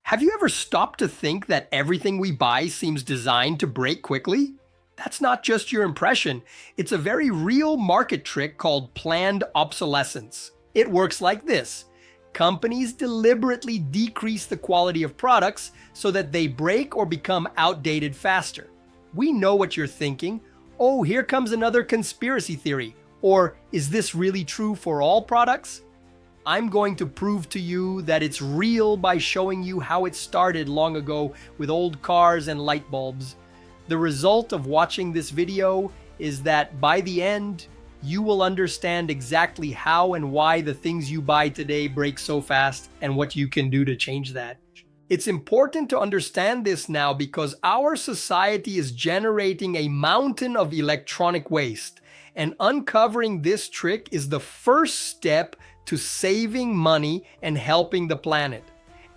Have you ever stopped to think that everything we buy seems designed to break quickly? That's not just your impression. It's a very real market trick called planned obsolescence. It works like this. Companies deliberately decrease the quality of products so that they break or become outdated faster. We know what you're thinking. Oh, here comes another conspiracy theory. Or is this really true for all products? I'm going to prove to you that it's real by showing you how it started long ago with old cars and light bulbs. The result of watching this video is that by the end, you will understand exactly how and why the things you buy today break so fast and what you can do to change that. It's important to understand this now because our society is generating a mountain of electronic waste, and uncovering this trick is the first step to saving money and helping the planet.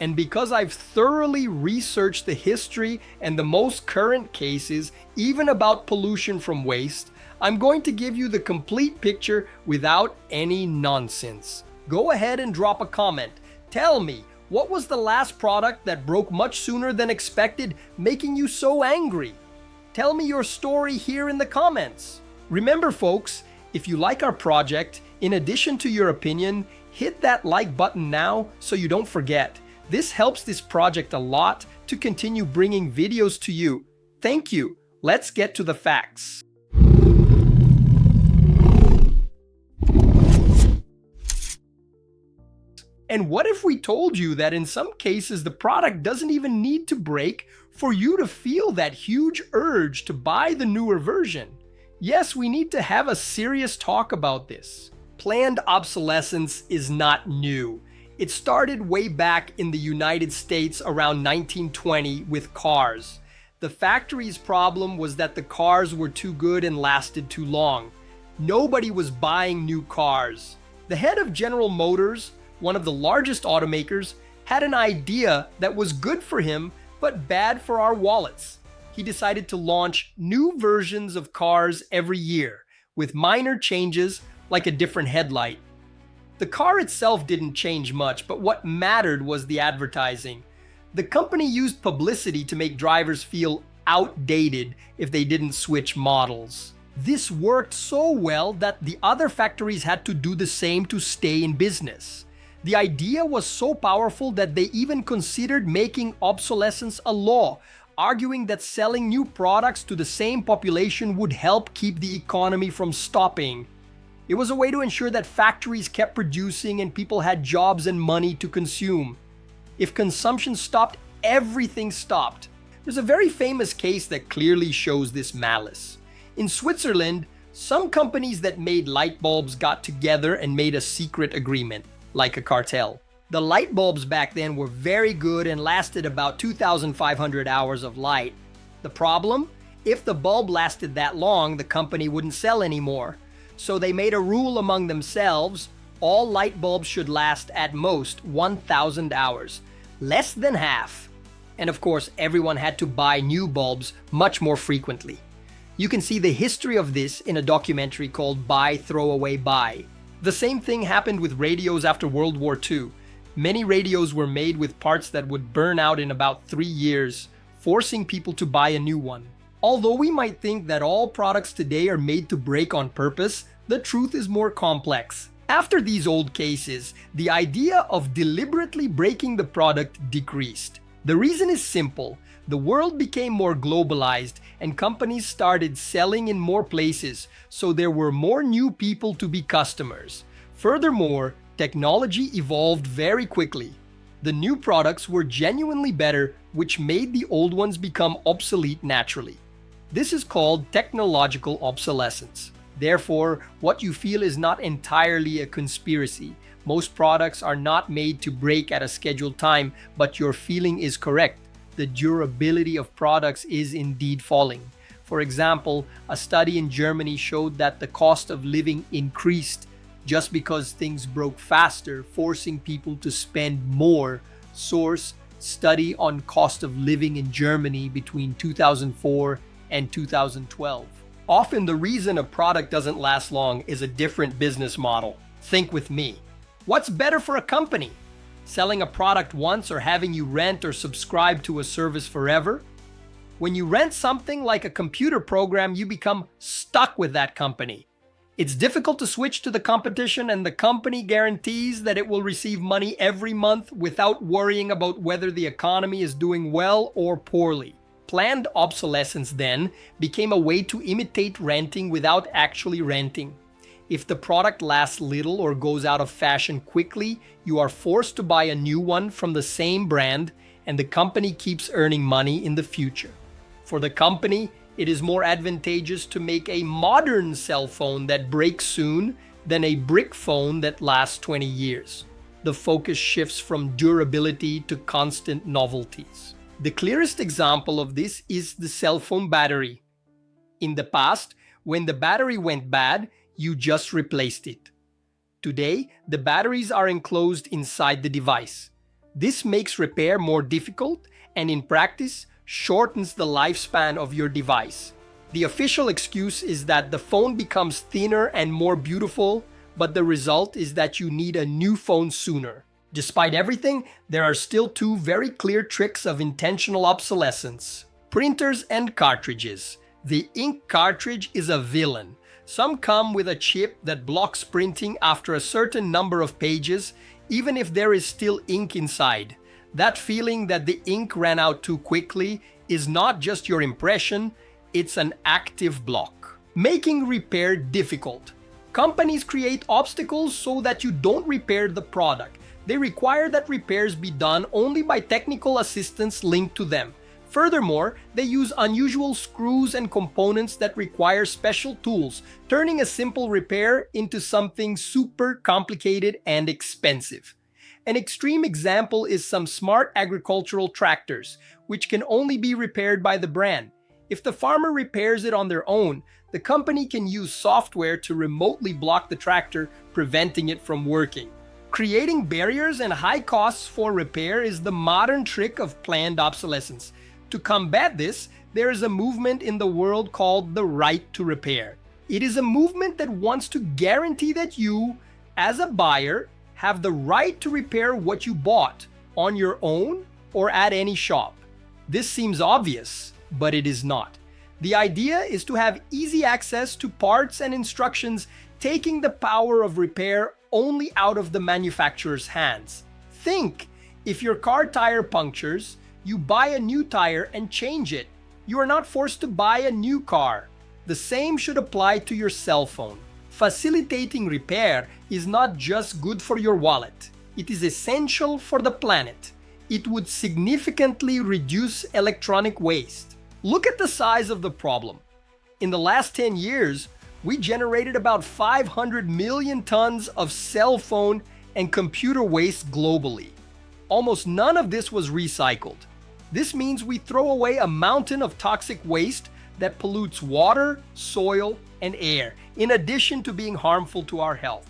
And because I've thoroughly researched the history and the most current cases, even about pollution from waste, I'm going to give you the complete picture without any nonsense. Go ahead and drop a comment. Tell me, what was the last product that broke much sooner than expected, making you so angry? Tell me your story here in the comments. Remember folks, if you like our project, in addition to your opinion, hit that like button now so you don't forget. This helps this project a lot to continue bringing videos to you. Thank you. Let's get to the facts. And what if we told you that in some cases the product doesn't even need to break for you to feel that huge urge to buy the newer version? Yes, we need to have a serious talk about this. Planned obsolescence is not new. It started way back in the United States around 1920 with cars. The factory's problem was that the cars were too good and lasted too long. Nobody was buying new cars. The head of General Motors, one of the largest automakers, had an idea that was good for him but bad for our wallets. He decided to launch new versions of cars every year with minor changes like a different headlight. The car itself didn't change much, but what mattered was the advertising. The company used publicity to make drivers feel outdated if they didn't switch models. This worked so well that the other factories had to do the same to stay in business. The idea was so powerful that they even considered making obsolescence a law, arguing that selling new products to the same population would help keep the economy from stopping. It was a way to ensure that factories kept producing and people had jobs and money to consume. If consumption stopped, everything stopped. There's a very famous case that clearly shows this malice. In Switzerland, some companies that made light bulbs got together and made a secret agreement, like a cartel. The light bulbs back then were very good and lasted about 2,500 hours of light. The problem? If the bulb lasted that long, the company wouldn't sell anymore. So they made a rule among themselves: all light bulbs should last at most 1,000 hours, less than half. And of course, everyone had to buy new bulbs much more frequently. You can see the history of this in a documentary called Buy, Throw Away, Buy. The same thing happened with radios after World War II. Many radios were made with parts that would burn out in about 3 years, forcing people to buy a new one. Although we might think that all products today are made to break on purpose, the truth is more complex. After these old cases, the idea of deliberately breaking the product decreased. The reason is simple. The world became more globalized and companies started selling in more places, so there were more new people to be customers. Furthermore, technology evolved very quickly. The new products were genuinely better, which made the old ones become obsolete naturally. This is called technological obsolescence. Therefore, what you feel is not entirely a conspiracy. Most products are not made to break at a scheduled time, but your feeling is correct. The durability of products is indeed falling. For example, a study in Germany showed that the cost of living increased just because things broke faster, forcing people to spend more. Source: study on cost of living in Germany between 2004 and 2012. Often the reason a product doesn't last long is a different business model. Think with me. What's better for a company? Selling a product once or having you rent or subscribe to a service forever? When you rent something like a computer program, you become stuck with that company. It's difficult to switch to the competition, and the company guarantees that it will receive money every month without worrying about whether the economy is doing well or poorly. Planned obsolescence then became a way to imitate renting without actually renting. If the product lasts little or goes out of fashion quickly, you are forced to buy a new one from the same brand, and the company keeps earning money in the future. For the company, it is more advantageous to make a modern cell phone that breaks soon than a brick phone that lasts 20 years. The focus shifts from durability to constant novelties. The clearest example of this is the cell phone battery. In the past, when the battery went bad, you just replaced it. Today, the batteries are enclosed inside the device. This makes repair more difficult and, in practice, shortens the lifespan of your device. The official excuse is that the phone becomes thinner and more beautiful, but the result is that you need a new phone sooner. Despite everything, there are still two very clear tricks of intentional obsolescence: printers and cartridges. The ink cartridge is a villain. Some come with a chip that blocks printing after a certain number of pages, even if there is still ink inside. That feeling that the ink ran out too quickly is not just your impression, it's an active block, making repair difficult. Companies create obstacles so that you don't repair the product. They require that repairs be done only by technical assistance linked to them. Furthermore, they use unusual screws and components that require special tools, turning a simple repair into something super complicated and expensive. An extreme example is some smart agricultural tractors, which can only be repaired by the brand. If the farmer repairs it on their own, the company can use software to remotely block the tractor, preventing it from working. Creating barriers and high costs for repair is the modern trick of planned obsolescence. To combat this, there is a movement in the world called the right to repair. It is a movement that wants to guarantee that you, as a buyer, have the right to repair what you bought on your own or at any shop. This seems obvious, but it is not. The idea is to have easy access to parts and instructions, taking the power of repair only out of the manufacturer's hands. Think, if your car tire punctures, you buy a new tire and change it. You are not forced to buy a new car. The same should apply to your cell phone. Facilitating repair is not just good for your wallet. It is essential for the planet. It would significantly reduce electronic waste. Look at the size of the problem. In the last 10 years, we generated about 500 million tons of cell phone and computer waste globally. Almost none of this was recycled. This means we throw away a mountain of toxic waste that pollutes water, soil, and air, in addition to being harmful to our health.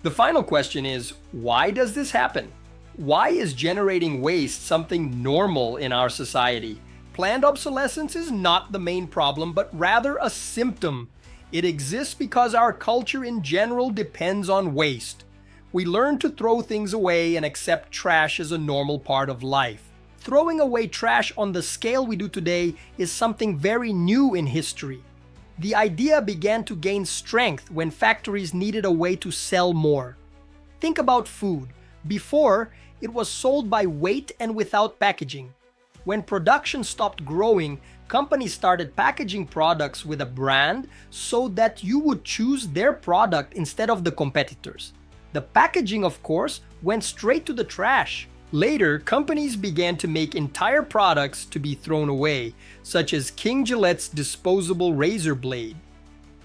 The final question is, why does this happen? Why is generating waste something normal in our society? Planned obsolescence is not the main problem, but rather a symptom. It exists because our culture in general depends on waste. We learn to throw things away and accept trash as a normal part of life. Throwing away trash on the scale we do today is something very new in history. The idea began to gain strength when factories needed a way to sell more. Think about food. Before, it was sold by weight and without packaging. When production stopped growing, companies started packaging products with a brand so that you would choose their product instead of the competitors. The packaging, of course, went straight to the trash. Later, companies began to make entire products to be thrown away, such as King Gillette's disposable razor blade.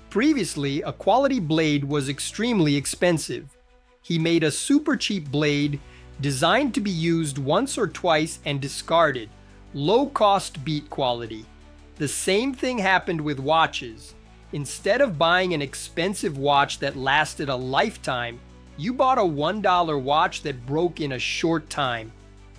Previously, a quality blade was extremely expensive. He made a super cheap blade designed to be used once or twice and discarded. Low-cost beat quality. The same thing happened with watches. Instead of buying an expensive watch that lasted a lifetime, you bought a $1 watch that broke in a short time.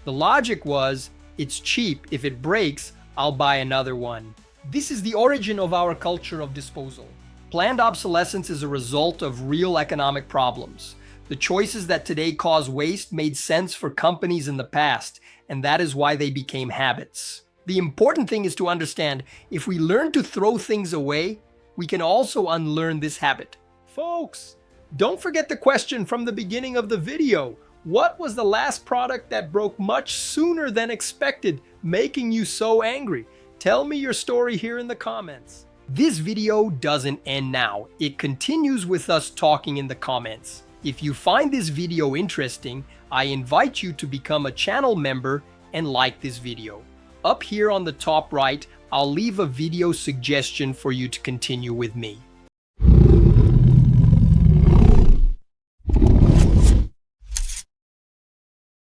The logic was, it's cheap, if it breaks, I'll buy another one. This is the origin of our culture of disposal. Planned obsolescence is a result of real economic problems. The choices that today cause waste made sense for companies in the past, and that is why they became habits. The important thing is to understand, if we learn to throw things away, we can also unlearn this habit. Folks, don't forget the question from the beginning of the video. What was the last product that broke much sooner than expected, making you so angry? Tell me your story here in the comments. This video doesn't end now. It continues with us talking in the comments. If you find this video interesting, I invite you to become a channel member and like this video. Up here on the top right, I'll leave a video suggestion for you to continue with me.